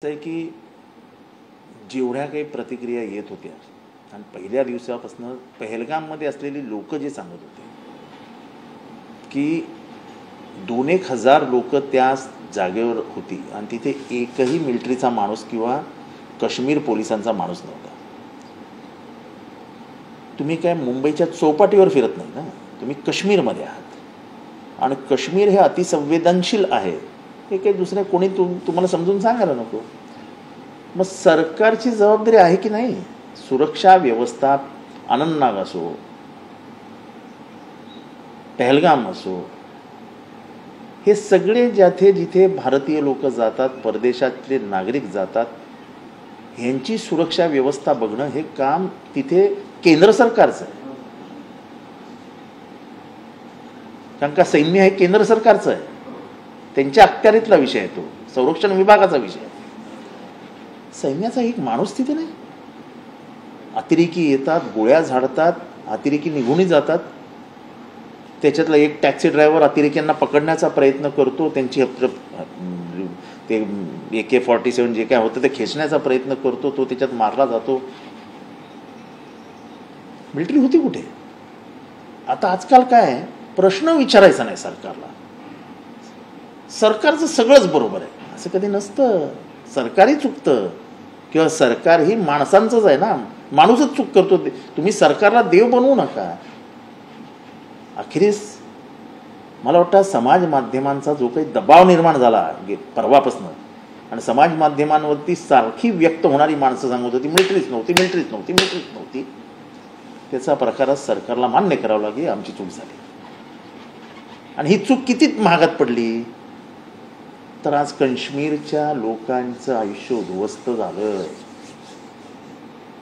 आहे की जेवढ्या काही प्रतिक्रिया येत होत्या आणि पहिल्या दिवसापासून पहलगाममध्ये असलेली लोक जे सांगत होते की 2,000 लोक त्या जागेवर होती आणि तिथे एकही मिलिटरीचा माणूस किंवा काश्मीर पोलिसांचा माणूस नव्हता. तुम्ही काय मुंबईच्या चौपाटीवर फिरत नाही ना, तुम्ही काश्मीरमध्ये आहात आणि काश्मीर हे अतिसंवेदनशील आहे. हे काही दुसरे कोणी तुम्हाला समजून सांगायला नको. मग सरकारची जबाबदारी आहे की नाही? सुरक्षा व्यवस्था अनंतनाग असो, पहलगाम असो, हे सगळे जिथे जिथे भारतीय लोक जातात, परदेशातले नागरिक जातात, ह्यांची सुरक्षा व्यवस्था बघणं हे काम तिथे केंद्र सरकारचं आहे. कारण का सैन्य हे केंद्र सरकारचं आहे, त्यांच्या अखत्यारीतला विषय आहे, तो संरक्षण विभागाचा विषय आहे. सैन्याचा एक माणूस तिथे नाही. अतिरेकी येतात, गोळ्या झाडतात, अतिरेकी निघूनही जातात. त्याच्यातला एक टॅक्सी ड्रायव्हर अतिरेक्यांना पकडण्याचा प्रयत्न करतो, त्यांची ते AK-47 जे काय होतं ते खेचण्याचा प्रयत्न करतो, तो त्याच्यात मारला जातो. मिलिटरी होती कुठे? आता आजकाल काय प्रश्न विचारायचा नाही सरकारला. सरकारचं सगळंच बरोबर आहे असं कधी नसतं. सरकारही चुकतं किंवा सरकार ही माणसांचंच आहे ना, माणूसच चूक करतो. तुम्ही सरकारला देव बनवू नका. अखेरीस मला वाटतं समाज माध्यमांचा जो काही दबाव निर्माण झाला परवापासून आणि समाज माध्यमांवरती सारखी व्यक्त होणारी माणसं सांगत होती मिलिटरीच नव्हती, मिलिटरीच नव्हती, मिलिटरीच नव्हती, त्याचा प्रकारच सरकारला मान्य करावं लागेल आमची चूक झाली. आणि ही चूक किती महागात पडली तर आज काश्मीरच्या लोकांचं आयुष्य उद्ध्वस्त झालं.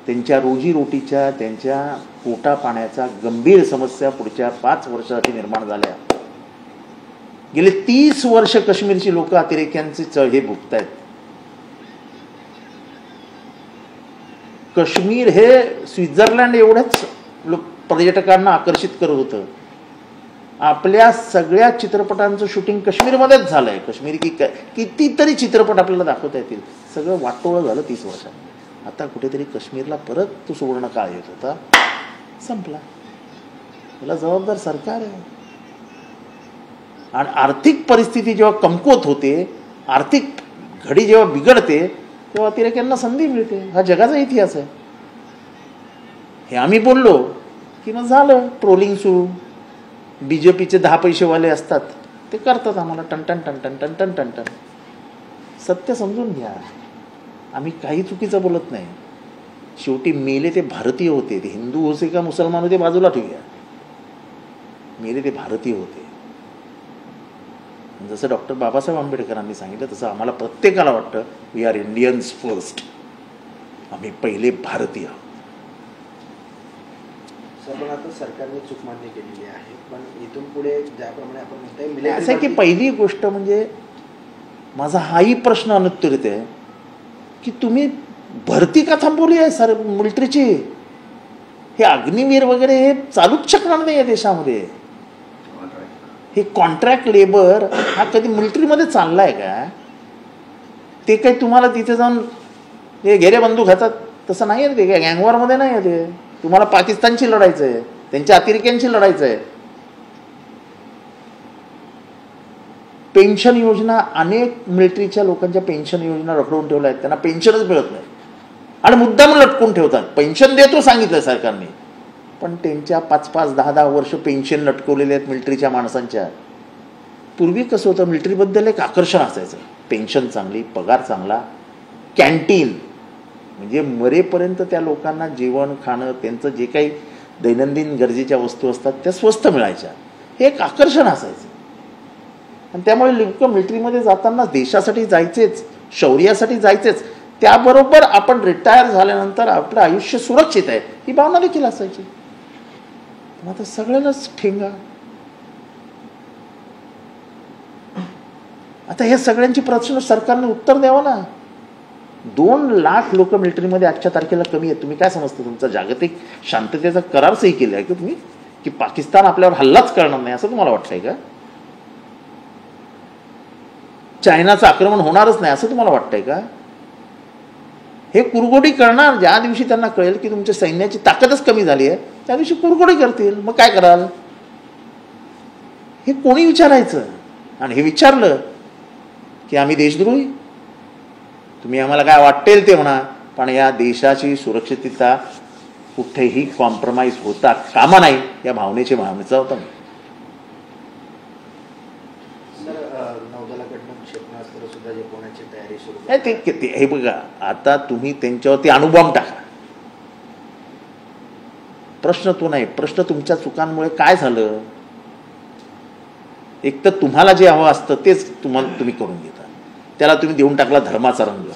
त्यांच्या रोजीरोटीच्या, त्यांच्या पोटा पाण्याच्या गंभीर समस्या पुढच्या 5 वर्षासाठी निर्माण झाल्या. गेले 30 वर्ष काश्मीरची लोक अतिरेक्यांचे हे भुगतायत. काश्मीर हे स्वित्झर्लंड एवढंच पर्यटकांना आकर्षित करत होतं. आपल्या सगळ्या चित्रपटांचं शूटिंग काश्मीरमध्येच झालंय. काश्मीर कितीतरी चित्रपट आपल्याला दाखवता येतील. सगळं वाटोळं झालं 30 वर्षांनी. आता कुठेतरी काश्मीरला परत तो सुवर्ण काळ येत होता, संपला. त्याला जबाबदार सरकार आहे. आणि आर्थिक परिस्थिती जेव्हा कमकुवत होते, आर्थिक घडी जेव्हा बिघडते, तेव्हा अतिरेक्यांना संधी मिळते. हा जगाचा इतिहास आहे. हे आम्ही बोललो की मग झालं ट्रोलिंग सुरू. BJPचे 10 पैसेवाले असतात, ते करतात आम्हाला टनटन टनटन टनटन टनटन. सत्य समजून घ्या. आम्ही काही चुकीचं बोलत नाही. शेवटी मेले ते भारतीय होते. ते हिंदू होते का मुसलमान होते बाजूला ठेवूया, मेले ते भारतीय होते. जसं डॉक्टर बाबासाहेब आंबेडकरांनी सांगितलं तसं आम्हाला प्रत्येकाला वाटतं वी आर इंडियन्स फर्स्ट. आम्ही पहिले भारतीय आहोत. पण आता सरकारने चूक मान्य केलेली आहे, पण इथून पुढे ज्याप्रमाणे आपण म्हणताय असं आहे की पहिली गोष्ट म्हणजे माझा हाही प्रश्न अनुत्तरित आहे की तुम्ही भरती का थांबवली आहे सर मिलिटरीची? हे अग्निवीर वगैरे हे चालूच शकणार नाही या देशामध्ये. हे कॉन्ट्रॅक्ट लेबर हा कधी मिलिटरीमध्ये चाललाय का? ते काही तुम्हाला तिथे जाऊन हे घेरे बंदूक हातात तसं नाही आहे. ते काय गँगवॉरमध्ये नाही आहे. ते तुम्हाला पाकिस्तानशी लढायचं आहे, त्यांच्या अतिरेक्यांशी लढायचं आहे. पेन्शन योजना, अनेक मिलिटरीच्या लोकांच्या पेन्शन योजना रखडवून ठेवल्या आहेत. त्यांना पेन्शनच मिळत नाही आणि मुद्दाम लटकून ठेवतात. पेन्शन देतो सांगितलं सरकारने, पण त्यांच्या 5-5, 10-10 वर्ष पेन्शन लटकवलेले आहेत मिलिटरीच्या माणसांच्या. पूर्वी कसं होतं, मिलिटरीबद्दल एक आकर्षण असायचं. पेन्शन चांगली, पगार चांगला, कॅन्टीन म्हणजे मरेपर्यंत त्या लोकांना जेवण खाणं, त्यांचं जे काही दैनंदिन गरजेच्या वस्तू असतात त्या स्वस्त मिळायच्या. हे एक आकर्षण असायचं. आणि त्यामुळे लोक मिलिटरीमध्ये जाताना देशासाठी जायचेच, शौर्यासाठी जायचेच. त्याबरोबर आपण रिटायर झाल्यानंतर आपलं आयुष्य सुरक्षित आहे ही भावना देखील असायची. पण आता सगळ्यांनाच ठेंगा. आता हे सगळ्यांची प्रश्न सरकारने उत्तर द्यावं ना. 2 लाख लोक मिलिटरीमध्ये आजच्या तारखेला कमी आहेत. तुम्ही काय समजता? तुमचा जागतिक शांततेचा करार सही केला आहे की तुम्ही, की पाकिस्तान आपल्यावर हल्लाच करणार नाही असं तुम्हाला वाटतंय का? चायनाचं आक्रमण होणारच नाही असं तुम्हाला वाटतंय का? हे कुरघोडी करणार. ज्या दिवशी त्यांना कळेल की तुमच्या सैन्याची ताकदच कमी झाली आहे त्या दिवशी कुरघोडी करतील. मग काय कराल? हे कोणी विचारायचं? आणि हे विचारलं की आम्ही देशद्रोही, तुम्ही आम्हाला काय वाटेल ते म्हणा, पण या देशाची सुरक्षितता कुठेही कॉम्प्रोमाइज होता कामा नाही या भावनेची भावनेचा होता. नौदलाकडनं क्षेपणास्त्र सुद्धा जे कोणाची तयारी सुरू नाही ते हे बघा, आता तुम्ही त्यांच्यावरती अणुबॉम्ब टाका, प्रश्न तो नाही. प्रश्न तुमच्या चुकांमुळे काय झालं. एक तर तुम्हाला जे हवं असतं तेच तुम्ही करून घेता, त्याला तुम्ही देऊन टाकला धर्माचा रंग.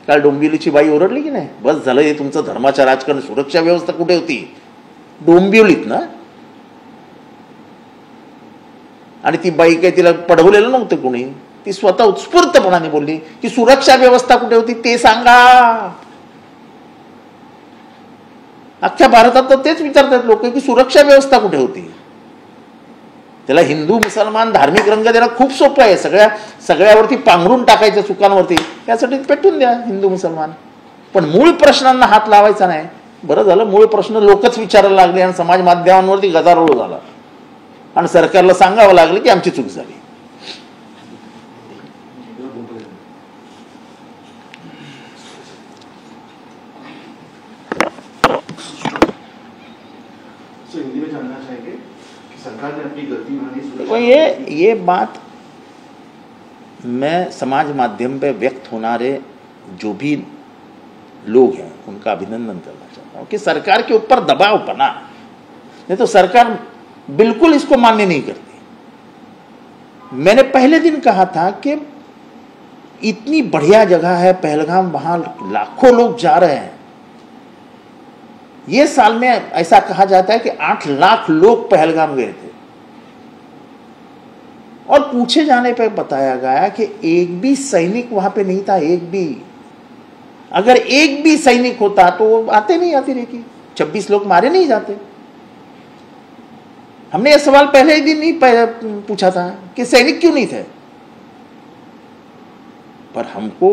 काल डोंबिवलीची बाई ओरडली की नाही, बस झालं हे तुमचं धर्माचं राजकारण. सुरक्षा व्यवस्था कुठे होती? डोंबिवलीत ना. आणि ती बाई काही तिला पढवलेलं नव्हतं कोणी, ती स्वतः उत्स्फूर्तपणाने बोलली की सुरक्षा व्यवस्था कुठे होती ते सांगा. अख्ख्या भारतात तर तेच विचारतात लोक की सुरक्षा व्यवस्था कुठे होती. त्याला हिंदू मुसलमान धार्मिक रंग देणं खूप सोपं आहे. सगळ्यावरती पांघरून टाकायच्या चुकांवरती, यासाठी पेटून द्या हिंदू मुसलमान. पण मूळ प्रश्नांना हात लावायचा नाही. बरं झालं मूळ प्रश्न लोकच विचारायला लागले आणि समाज माध्यमांवरती गदारोळ झाला आणि सरकारला सांगावं लागलं की आमची चूक झाली. तो ये बात मैं समाज माध्यम पे व्यक्त होनारे जो भी लोग हैं उनका अभिनंदन करना चाहता हूँ कि सरकार के ऊपर दबाव बना, नहीं तो सरकार बिल्कुल इसको मान्य नहीं करती. मैंने पहले दिन कहा था कि इतनी बढ़िया जगह है पहलगाम, वहां लाखों लोग जा रहे हैं. ये साल में ऐसा कहा जाता है कि 8 लाख लोग पहलगाम गए थे और पूछे जाने पर बताया गया कि एक भी सैनिक वहां पे नहीं था. एक भी, अगर एक भी सैनिक होता तो आते नहीं आती रही. 26 लोग मारे नहीं जाते. हमने यह सवाल पहले ही दिन नहीं पूछा था कि सैनिक क्यों नहीं थे. पर हमको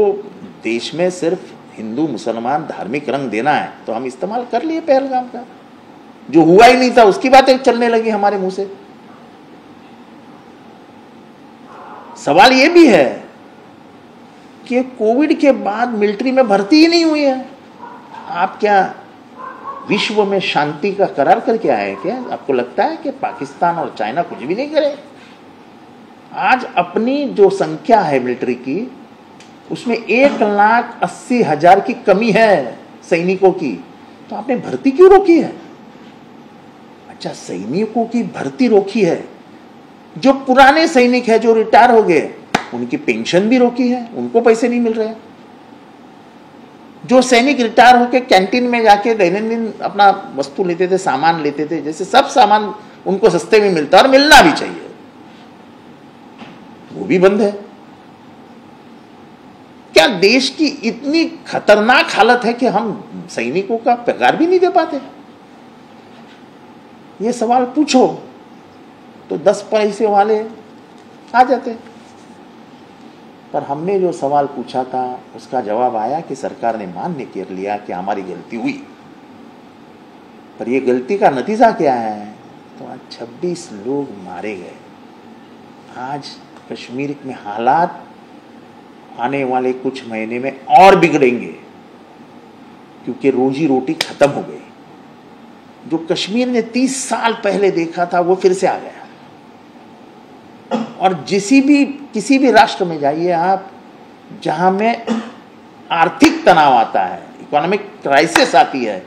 देश में सिर्फ हिंदू मुसलमान धार्मिक रंग देना है तो हम इस्तेमाल कर लिए पहलगाम का. जो हुआ ही नहीं था उसकी बातें चलने लगी हमारे मुंह से. सवाल यह भी है कि कोविड के बाद मिलिट्री में भर्ती ही नहीं हुई है. आप क्या विश्व में शांति का करार करके आए क्या? आपको लगता है कि पाकिस्तान और चाइना कुछ भी नहीं करे? आज अपनी जो संख्या है मिलिट्री की उसमें 1,80,000 की कमी है सैनिकों की, तो आपने भर्ती क्यों रोकी है? अच्छा, सैनिकों की भर्ती रोकी है. जो पुराने सैनिक है जो रिटायर हो गए उनकी पेंशन भी रोकी है, उनको पैसे नहीं मिल रहे. जो सैनिक रिटायर होकर कैंटीन में जाके दैनंदिन अपना वस्तु लेते थे, सामान लेते थे, जैसे सब सामान उनको सस्ते में मिलता और मिलना भी चाहिए, वो भी बंद है. क्या देश की इतनी खतरनाक हालत है कि हम सैनिकों का पगार भी नहीं दे पाते? ये सवाल पूछो तो 10 पैसे वाले आ जाते. पर हमने जो सवाल पूछा था उसका जवाब आया कि सरकार ने मान्य कर लिया कि हमारी गलती हुई. पर यह गलती का नतीजा क्या है? तो आज 26 लोग मारे गए. आज कश्मीर में हालात आने वाले कुछ महीने में और बिगड़ेंगे क्योंकि रोजी रोटी खत्म हो गई. जो कश्मीर ने 30 साल पहले देखा था वो फिर से आ गया. और किसी भी राष्ट्र में जाइए आप जहां में आर्थिक तनाव आता है, इकोनॉमिक क्राइसिस आती है,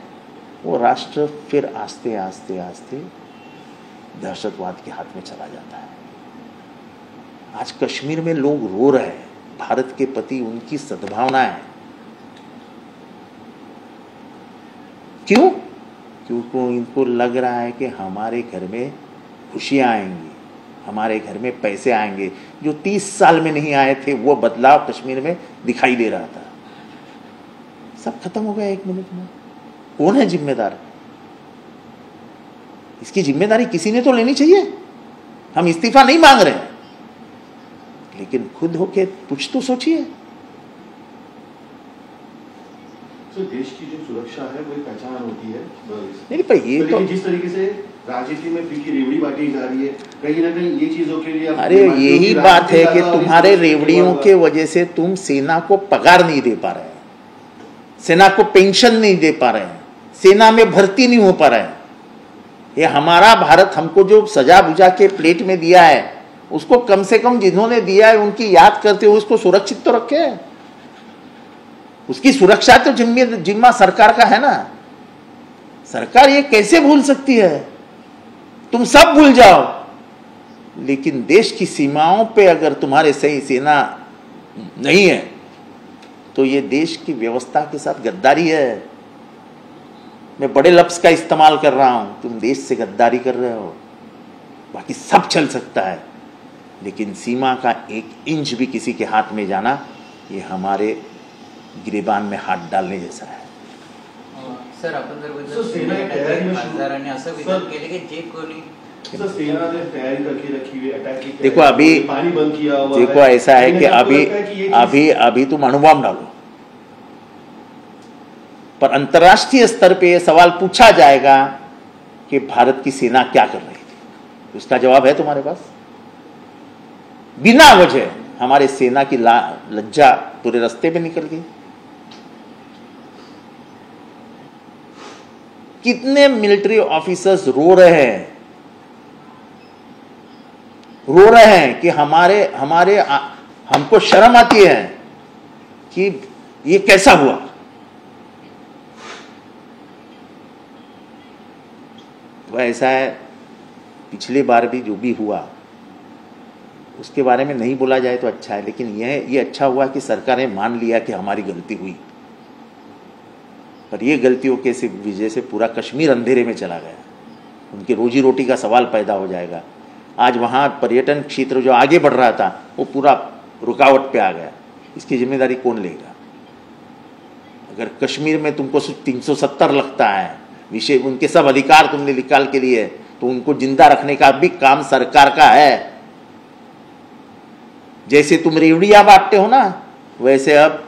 वो राष्ट्र फिर आस्ते आस्ते आस्ते दहशतवाद के हाथ में चला जाता है. आज कश्मीर में लोग रो रहे हैं भारत के प्रति, उनकी सद्भावना है. क्यों? क्योंकि इनको लग रहा है कि हमारे घर में खुशियां आएंगी, हमारे घर में पैसे आएंगे. जो 30 साल में नहीं आए थे वो बदलाव कश्मीर में दिखाई दे रहा था. सब खत्म हो गया 1 मिनट में. कौन है जिम्मेदार? इसकी जिम्मेदारी किसी ने तो लेनी चाहिए. हम इस्तीफा नहीं मांग रहे हैं, लेकिन खुद होके कुछ तो सोचिए. तो देश की जो सुरक्षा है वो एक पहचान होती है। नहीं पर ये तो जिस तरीके से राजनीति में फीकी रेवड़ी बांटी जा रही है, कहीं ना कहीं ये चीजों के लिए अरे यही बात है कि तुम्हारे रेवड़ियों के वजह से तुम सेना को पगार नहीं दे पा रहे हैं, सेना को पेंशन नहीं दे पा रहे हैं, सेना में भर्ती नहीं हो पा रहा है। ये हमारा भारत हमको जो सजा बुझा के प्लेट में दिया है, उसको कम से कम जिन्होंने दिया है उनकी याद करते हुए उसको सुरक्षित तो रखे। उसकी सुरक्षा तो जिम्मा सरकार का है ना। सरकार ये कैसे भूल सकती है? तुम सब भूल जाओ, लेकिन देश की सीमाओं पे अगर तुम्हारे सही सेना नहीं है तो ये देश की व्यवस्था के साथ गद्दारी है। मैं बड़े लफ्ज का इस्तेमाल कर रहा हूं, तुम देश से गद्दारी कर रहे हो। बाकी सब चल सकता है, लेकिन सीमा का एक इंच भी किसी के हाथ में जाना, ये हमारे गिरेबान में हाथ डालने जैसा है। सर आपण जर खासदारांनी असं विधान केले की जे कोणी सेना ने तैयारी करके रखी हुई अटैक की, देखो अभी पानी बंद किया हुआ देखो ऐसा है कि अभी तुम अणुबॉम्ब डालो, पर अंतर्राष्ट्रीय स्तर पे यह सवाल पूछा जाएगा कि भारत की सेना क्या कर रही थी, उसका जवाब है तुम्हारे पास? बिना वजह हमारे सेना की लज्जा पूरे रास्ते पे निकल गई। कितने मिलिट्री ऑफिसर्स रो रहे हैं कि हमको शर्म आती है कि ये कैसा हुआ। वह ऐसा है, पिछली बार भी जो भी हुआ उसके बारे में नहीं बोला जाए तो अच्छा है, लेकिन ये अच्छा हुआ कि सरकार ने मान लिया कि हमारी गलती हुई। पर ये गलतियों के वजह से पूरा कश्मीर अंधेरे में चला गया, उनकी रोजी रोटी का सवाल पैदा हो जाएगा। आज वहाँ पर्यटन क्षेत्र जो आगे बढ़ रहा था वो पूरा रुकावट पे आ गया। इसकी जिम्मेदारी कौन लेगा? अगर कश्मीर में तुमको 370 लगता है विषय, उनके सब अधिकार तुमने निकाल के लिए, तो उनको जिंदा रखने का भी काम सरकार का है। जैसे तुम रेवड़ियां बांटते हो ना, वैसे अब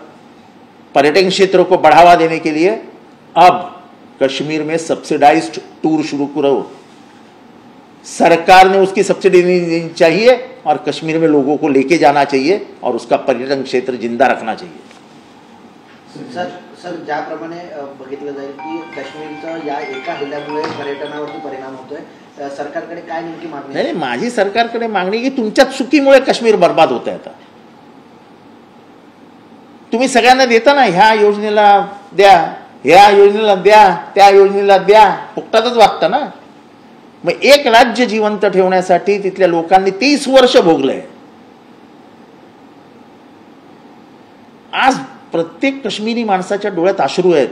पर्यटन क्षेत्रों को बढ़ावा देने के लिए अब कश्मीर में सब्सिडाइज्ड टूर शुरू करो। सरकार ने उसकी सब्सिडी नहीं देनी चाहिए और कश्मीर में लोगों को लेके जाना चाहिए और उसका पर्यटन क्षेत्र जिंदा रखना चाहिए। सर ज्याप्रमाणे बघितलं जाईल की काश्मीरचा या एका हल्ल्यामुळे पर्यटनावरती परिणाम होतोय, सरकारकडे काय नेमकी मागणी? नाही, माझी सरकारकडे मागणी की तुमच्या चुकीमुळे काश्मीर बर्बाद होत आहे। आता तुम्ही सगळ्यांना देता ना, ह्या योजनेला द्या, ह्या योजनेला द्या, त्या योजनेला द्या, फुकटातच वागता ना। मग एक राज्य जिवंत ठेवण्यासाठी तिथल्या लोकांनी 30 वर्ष भोगलंय। आज प्रत्येक काश्मीरी माणसाच्या डोळ्यात अश्रू आहेत।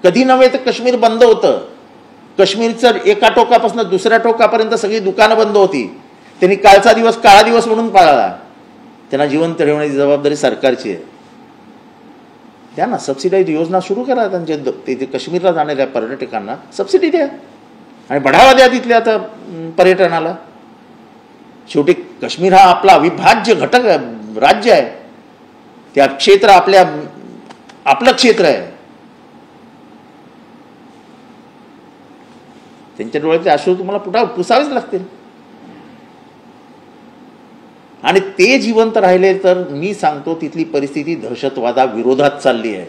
कधी नव्हे तर काश्मीर बंद होतं, काश्मीरचं एका टोकापासून दुसऱ्या टोकापर्यंत सगळी दुकानं बंद होती। त्यांनी कालचा दिवस काळा दिवस म्हणून पाळला। त्यांना जिवंत ठेवण्याची जबाबदारी सरकारची आहे। त्यांना सबसिडाइज योजना सुरू करा, त्यांच्या काश्मीरला जाणाऱ्या पर्यटकांना सबसिडी द्या आणि बढ़ावा द्या तिथल्या आता पर्यटनाला। शेवटी काश्मीर हा आपला अविभाज्य घटक राज्य आहे, त्या क्षेत्र आपलं क्षेत्र आहे। त्यांच्या डोळ्यातले अश्रू तुम्हाला पुसावेच लागतील आणि ते जिवंत राहिले तर मी सांगतो तिथली परिस्थिती दहशतवादाविरोधात चालली आहे।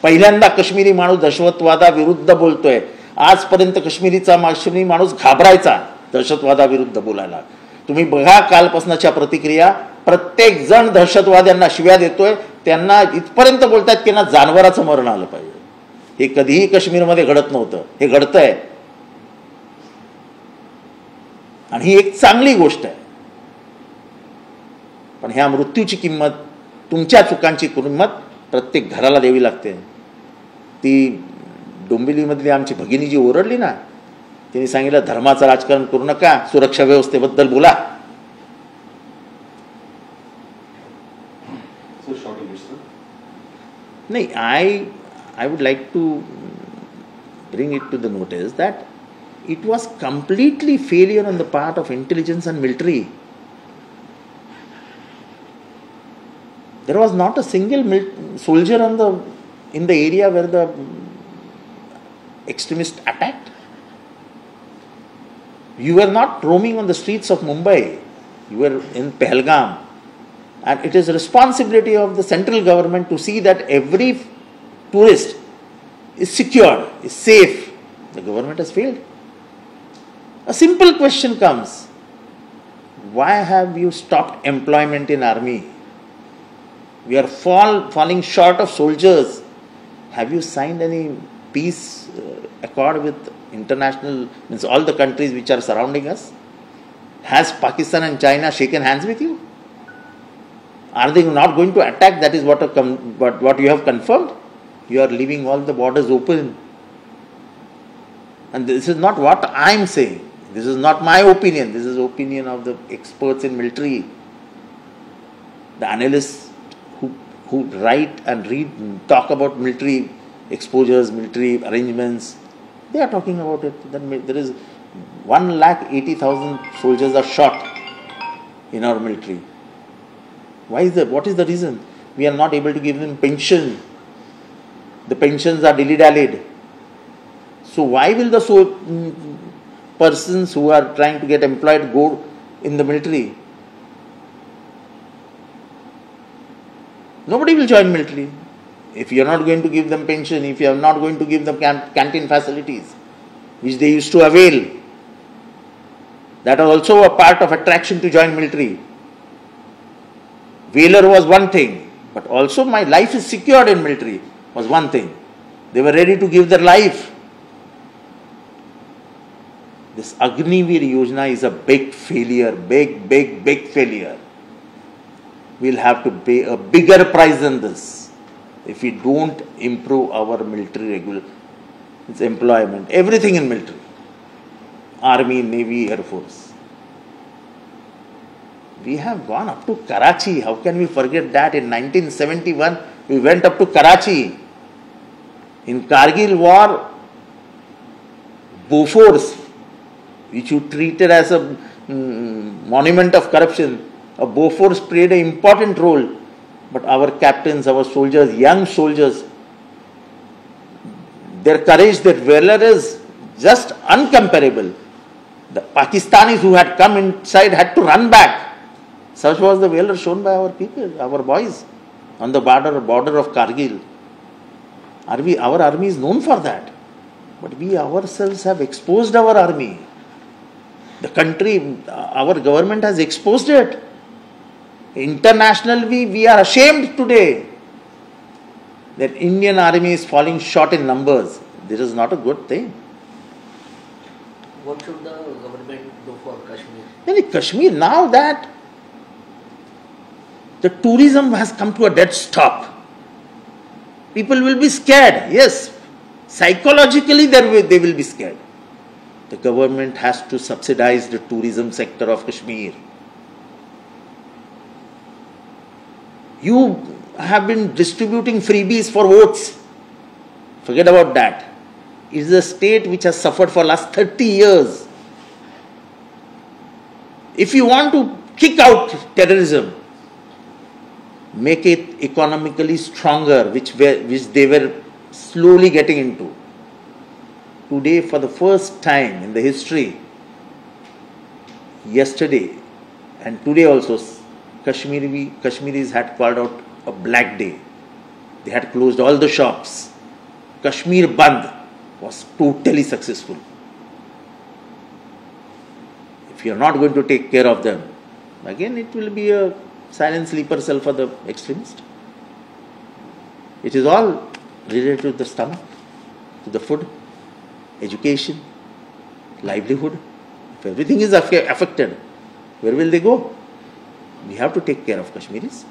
पहिल्यांदा काश्मीरी माणूस दहशतवादाविरुद्ध बोलतोय। आजपर्यंत काश्मीरी माणूस घाबरायचा दहशतवादाविरुद्ध बोलायला। तुम्ही बघा कालपासूनच्या प्रतिक्रिया, प्रत्येक जण दहशतवाद्यांना शिव्या देतोय, त्यांना इथपर्यंत बोलतात की ना जानवराचं मरण आलं पाहिजे। हे कधीही काश्मीरमध्ये घडत नव्हतं, हे घडतंय आणि ही एक चांगली गोष्ट आहे। पण ह्या मृत्यूची किंमत, तुमच्या चुकांची किंमत प्रत्येक घराला द्यावी लागते। ती डोंबिवलीमधली आमची भगिनी जी ओरडली ना, तिने सांगितलं धर्माचं राजकारण करू नका, सुरक्षा व्यवस्थेबद्दल बोला। नाही, I would like to bring it to the notice that it was completely failure on the part of intelligence and military. There was not a single soldier on the in the area where the extremists attacked. You were not roaming on the streets of Mumbai. You were in Pahalgam. And it is the responsibility of the central government to see that every tourist is secured, is safe. The government has failed. A simple question comes. Why have you stopped employment in army? We are falling short of soldiers. Have you signed any peace accord with international, means all the countries which are surrounding us? Has Pakistan and China shaken hands with you? Are they not going to attack? That is what you have confirmed. You are leaving all the borders open. And this is not what I am saying. This is not my opinion. This is the opinion of the experts in military. The analysts who write and read and talk about military exposures, military arrangements. They are talking about it. There is 180,000 soldiers are shot in our military. Why is that? What is the reason? We are not able to give them pension. The pensions are dilly-dallied. So why will the persons who are trying to get employed go in the military? Nobody will join military. If you are not going to give them pension, if you are not going to give them canteen facilities, which they used to avail, that was also a part of attraction to join military. Valor was one thing, but also my life is secured in military was one thing. They were ready to give their life. This Agnivir Yojana is a big failure, big failure. We'll have to pay a bigger price than this if we don't improve our military its employment, everything in military, Army, Navy, Air Force. We have gone up to Karachi. How can we forget that? In 1971, we went up to Karachi. In Kargil war, Bofors, which you treated as a monument of corruption, Bofors played an important role. But our captains, our soldiers, young soldiers, their courage, their valor is just uncomparable. The Pakistanis who had come inside had to run back. Such was the valor shown by our people, our boys on the border of Kargil. Our army is known for that. But we ourselves have exposed our army. The country, our government has exposed it. Internationally, we are ashamed today that Indian army is falling short in numbers. This is not a good thing. What should the government do for Kashmir? In Kashmir, now that the tourism has come to a dead stop, people will be scared. Yes, psychologically they will be scared. The government has to subsidize the tourism sector of Kashmir. You have been distributing freebies for votes. Forget about that. It is a state which has suffered for last 30 years. If you want to kick out terrorism, make it economically stronger, which they were slowly getting into. Today, for the first time in the history, yesterday and today also, Kashmiris had called out a black day. They had closed all the shops. Kashmir Bandh was totally successful. If you are not going to take care of them, again it will be a silent sleeper cell for the extremist. It is all related to the stomach, to the food, education, livelihood. If everything is affected, where will they go? We have to take care of Kashmiris.